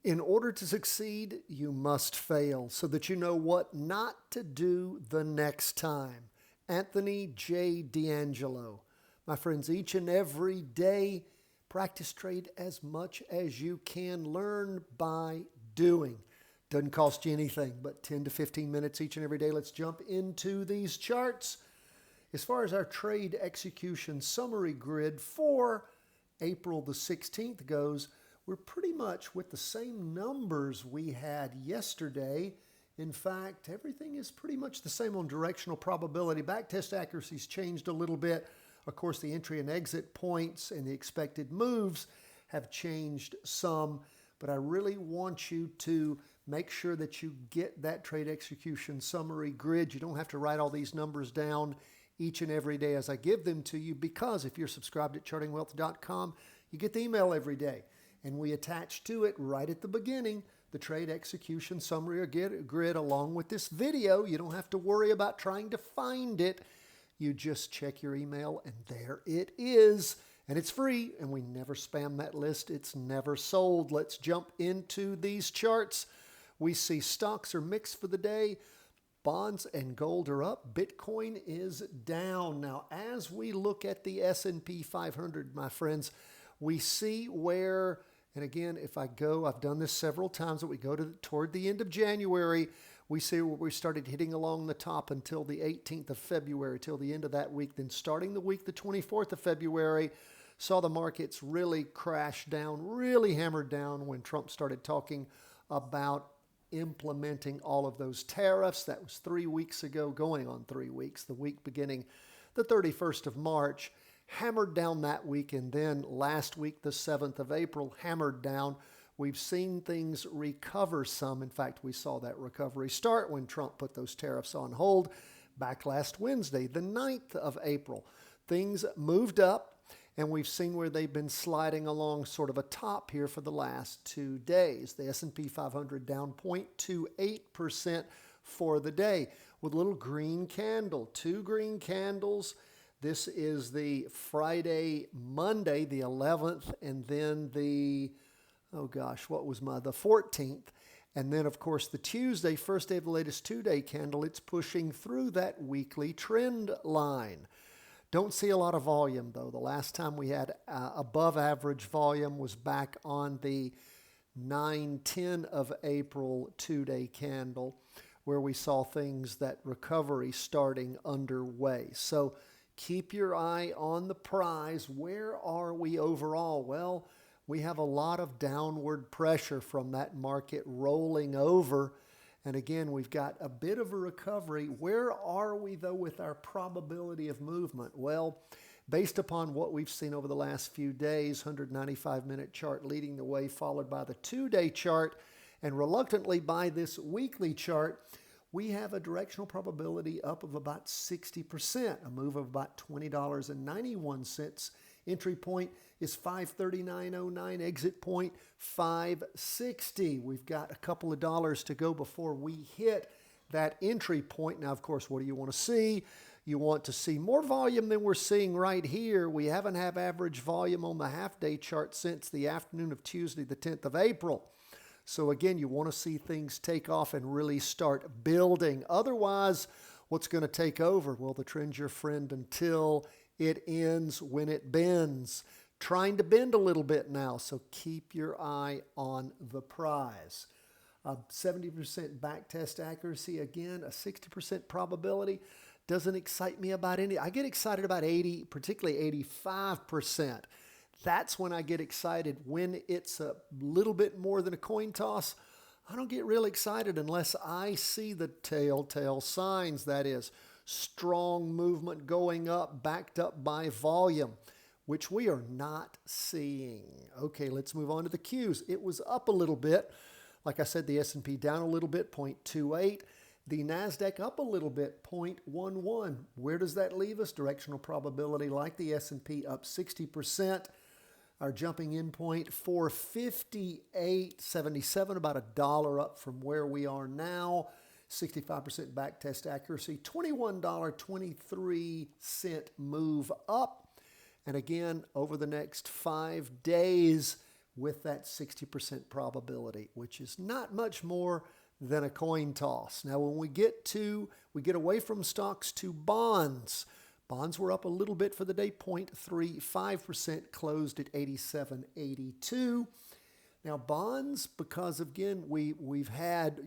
In order to succeed, you must fail so that you know what not to do the next time. Anthony J. D'Angelo. My friends, each and every day, practice trade as much as you can. Learn by doing. Doesn't cost you anything but 10 to 15 minutes each and every day. Let's jump into these charts. As far as our trade execution summary grid for April the 16th goes, we're pretty much with the same numbers we had yesterday. In fact, everything is pretty much the same on directional probability. Backtest accuracy's changed a little bit. Of course, the entry and exit points and the expected moves have changed some, but I really want you to make sure that you get that trade execution summary grid. You don't have to write all these numbers down each and every day as I give them to you, because if you're subscribed at chartingwealth.com, you get the email every day. And we attach to it right at the beginning the trade execution summary or grid along with this video. You don't have to worry about trying to find it. You just check your email and there it is. And it's free, and we never spam that list. It's never sold. Let's jump into these charts. We see stocks are mixed for the day. Bonds and gold are up. Bitcoin is down. Now, as we look at the S&P 500, my friends, we see where, and again, if I go, I've done this several times, that we go toward the end of January, we see where we started hitting along the top until the 18th of February, till the end of that week. Then starting the week, the 24th of February, saw the markets really crash down, really hammered down when Trump started talking about implementing all of those tariffs. That was 3 weeks ago, going on 3 weeks, the week beginning the 31st of March. Hammered down that week, and then last week, the 7th of April, hammered down. We've seen things recover some. In fact, we saw that recovery start when Trump put those tariffs on hold back last Wednesday, the 9th of April. Things moved up, and we've seen where they've been sliding along sort of a top here for the last 2 days. The S&P 500 down 0.28% for the day with a little green candle, 2 green candles. This is the Friday, Monday, the 11th, and then the 14th. And then, of course, the Tuesday, first day of the latest 2-day candle, it's pushing through that weekly trend line. Don't see a lot of volume, though. The last time we had above average volume was back on the 9-10 of April 2-day candle, where we saw things, that recovery starting underway. So keep your eye on the prize. Where are we overall? Well, we have a lot of downward pressure from that market rolling over. And again, we've got a bit of a recovery. Where are we, though, with our probability of movement? Well, based upon what we've seen over the last few days, 195-minute chart leading the way, followed by the 2-day chart, and reluctantly by this weekly chart, we have a directional probability up of about 60%, a move of about $20.91. Entry point is 539.09, exit point 560. We've got a couple of dollars to go before we hit that entry point. Now, of course, what do you want to see? You want to see more volume than we're seeing right here. We haven't had average volume on the half-day chart since the afternoon of Tuesday, the 10th of April. So again, you want to see things take off and really start building. Otherwise, what's going to take over? Well, the trend's your friend until it ends when it bends. Trying to bend a little bit now, so keep your eye on the prize. 70% backtest accuracy, again, a 60% probability. Doesn't excite me about any. I get excited about 80, particularly 85%. That's when I get excited. When it's a little bit more than a coin toss, I don't get real excited unless I see the telltale signs. That is, strong movement going up, backed up by volume, which we are not seeing. Okay, let's move on to the Qs. It was up a little bit. Like I said, the S&P down a little bit, 0.28. The NASDAQ up a little bit, 0.11. Where does that leave us? Directional probability, like the S&P, up 60%. Our jumping in point, 458.77, about $1 up from where we are now. 65% backtest accuracy, $21.23 move up. And again, over the next 5 days, with that 60% probability, which is not much more than a coin toss. Now, when we get away from stocks to bonds. Bonds were up a little bit for the day, 0.35%, closed at 87.82. Now, bonds, because again, we had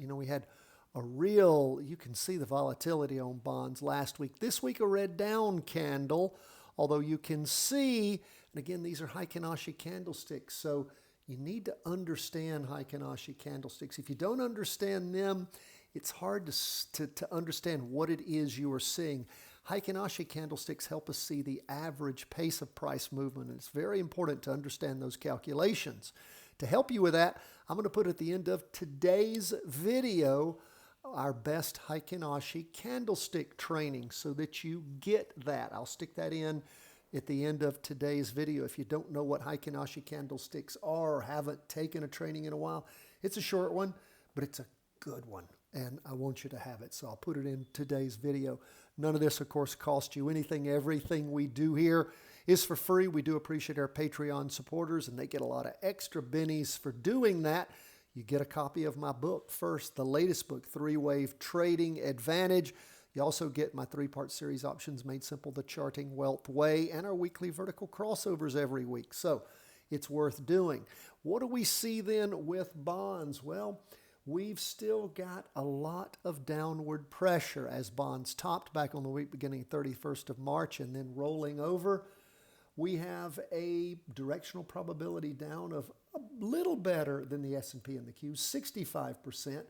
a real, you can see the volatility on bonds last week. This week, a red down candle, although you can see, and again, these are Heikin-Ashi candlesticks, so you need to understand Heikin-Ashi candlesticks. If you don't understand them, it's hard to understand what it is you are seeing. Heikin-Ashi candlesticks help us see the average pace of price movement, and it's very important to understand those calculations. To help you with that, I'm going to put at the end of today's video our best Heikin-Ashi candlestick training so that you get that. I'll stick that in at the end of today's video. If you don't know what Heikin-Ashi candlesticks are or haven't taken a training in a while, it's a short one, but it's a good one, and I want you to have it. So I'll put it in today's video. None of this, of course, costs you anything. Everything we do here is for free. We do appreciate our Patreon supporters, and they get a lot of extra bennies for doing that. You get a copy of my book first, the latest book, Three-Wave Trading Advantage. You also get my 3-part series, Options Made Simple, The Charting Wealth Way, and our weekly vertical crossovers every week. So it's worth doing. What do we see then with bonds? Well, we've still got a lot of downward pressure as bonds topped back on the week beginning 31st of March and then rolling over. We have a directional probability down of a little better than the S&P and the Q, 65%.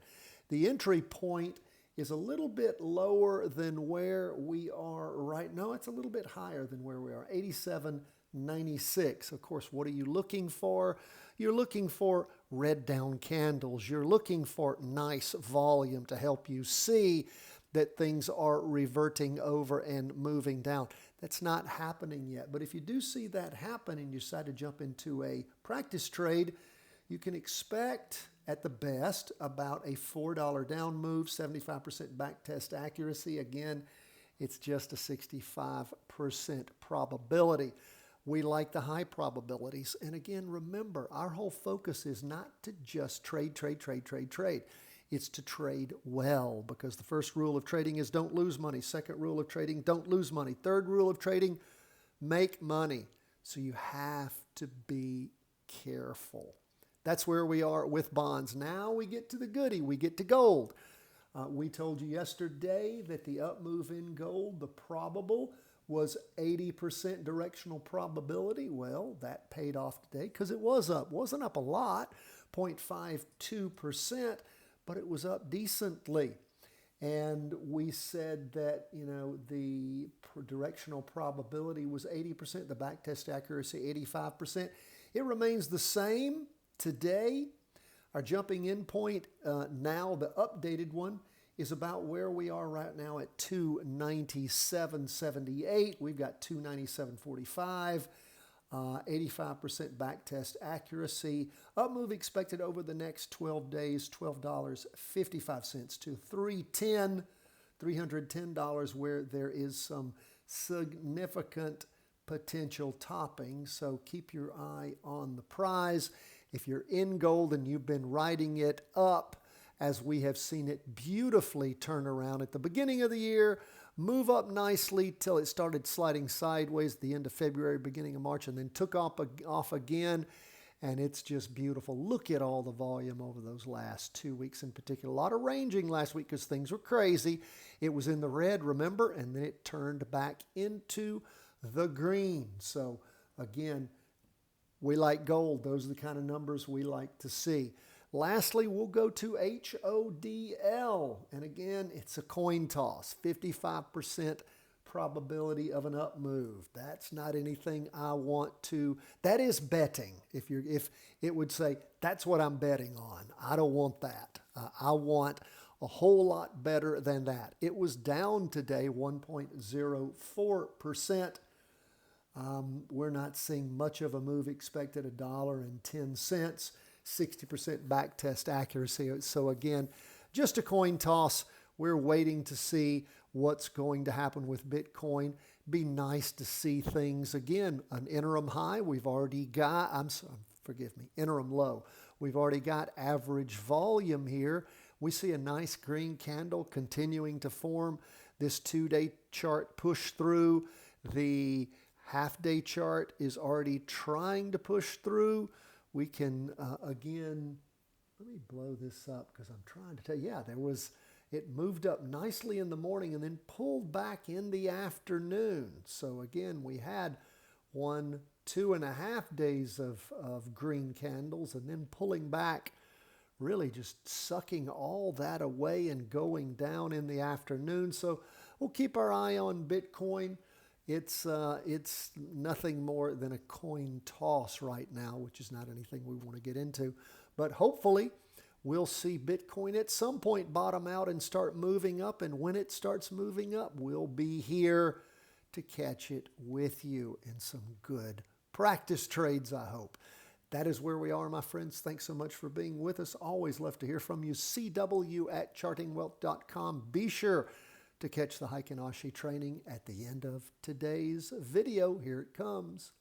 The entry point is a little bit lower than where we are right now. It's a little bit higher than where we are, 87.96. Of course, what are you looking for? You're looking for red down candles. You're looking for nice volume to help you see that things are reverting over and moving down. That's not happening yet. But if you do see that happen and you decide to jump into a practice trade, you can expect at the best about a $4 down move, 75% backtest accuracy. Again, it's just a 65% probability. We like the high probabilities. And again, remember, our whole focus is not to just trade. It's to trade well, because the first rule of trading is don't lose money. Second rule of trading, don't lose money. Third rule of trading, make money. So you have to be careful. That's where we are with bonds. Now we get to the goodie. We get to gold. We told you yesterday that the up move in gold, the probable, was 80% directional probability. Well, that paid off today because it was up. Wasn't up a lot, 0.52%, but it was up decently. And we said that, the directional probability was 80%, the backtest accuracy 85%. It remains the same today. Our jumping in point now, the updated one, is about where we are right now at 297.78. We've got 297.45, 85% backtest accuracy. Up move expected over the next 12 days, $12.55 to $310, where there is some significant potential topping. So keep your eye on the prize. If you're in gold and you've been riding it up, as we have seen it beautifully turn around at the beginning of the year, move up nicely till it started sliding sideways at the end of February, beginning of March, and then took off again, and it's just beautiful. Look at all the volume over those last 2 weeks in particular. A lot of ranging last week because things were crazy. It was in the red, remember, and then it turned back into the green. So again, we like gold. Those are the kind of numbers we like to see. Lastly, we'll go to HODL. And again, it's a coin toss, 55% probability of an up move. That's not anything I want to, that is betting. If it would say, that's what I'm betting on. I don't want that. I want a whole lot better than that. It was down today, 1.04%. We're not seeing much of a move expected, $1.10. 60% backtest accuracy. So again, just a coin toss. We're waiting to see what's going to happen with Bitcoin. Be nice to see things again. An interim high we've already got. I'm interim low. We've already got average volume here. We see a nice green candle continuing to form. This 2-day chart pushed through. The half-day chart is already trying to push through. We can, again, let me blow this up because I'm trying to tell you, yeah, it moved up nicely in the morning and then pulled back in the afternoon. So again, we had 2.5 days of green candles and then pulling back, really just sucking all that away and going down in the afternoon. So we'll keep our eye on Bitcoin. It's nothing more than a coin toss right now, which is not anything we want to get into. But hopefully we'll see Bitcoin at some point bottom out and start moving up. And when it starts moving up, we'll be here to catch it with you in some good practice trades, I hope. That is where we are, my friends. Thanks so much for being with us. Always love to hear from you. CW@chartingwealth.com. Be sure to catch the Heikin Ashi training at the end of today's video. Here it comes.